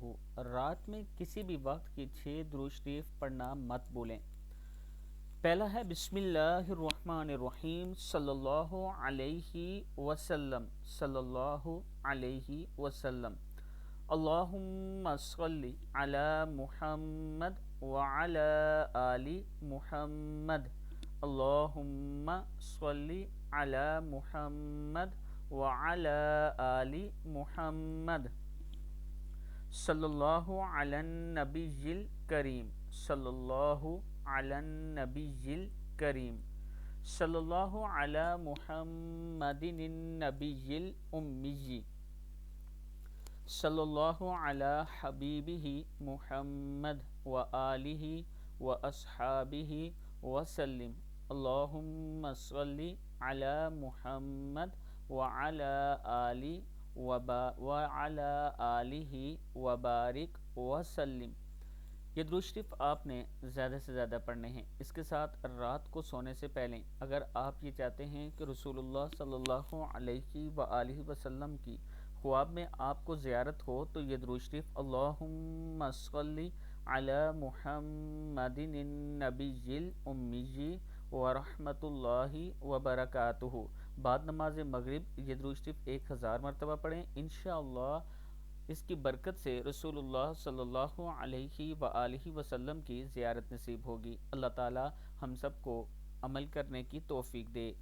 وبرکاتہ۔ رات میں کسی بھی وقت کے 6 درود شریف پڑھنا مت بھولیں۔ پہلا ہے بسم اللہ الرحمن الرحیم صلی اللہ علیہ وسلم صلی اللہ علیہ وسلم اللہم صلی علی محمد وعلی آل محمد اللہم صلی علی محمد وعلی آل محمد صلی اللہ علی النبی الکریم صلی اللہ علی النبی الکریم صلی اللہ علی محمد النبی الامی صلی اللہ علی حبیبہ محمد وآلہ واصحابہ وسلم اللہم صلی علی محمد وعلی آلہ وبارک وسلم۔ یہ درود شریف آپ نے زیادہ سے زیادہ پڑھنے ہیں۔ اس کے ساتھ رات کو سونے سے پہلے اگر آپ یہ چاہتے ہیں کہ رسول اللہ صلی اللہ علیہ وآلہ وسلم کی خواب میں آپ کو زیارت ہو تو یہ درود شریف اللہم صلی علی محمد النبی الامی ورحمۃ اللہ وبرکاتہ بعد نماز مغرب یہ درود شریف 1000 مرتبہ پڑھیں۔ انشاءاللہ اس کی برکت سے رسول اللہ صلی اللہ علیہ وآلہ وسلم کی زیارت نصیب ہوگی۔ اللہ تعالی ہم سب کو عمل کرنے کی توفیق دے۔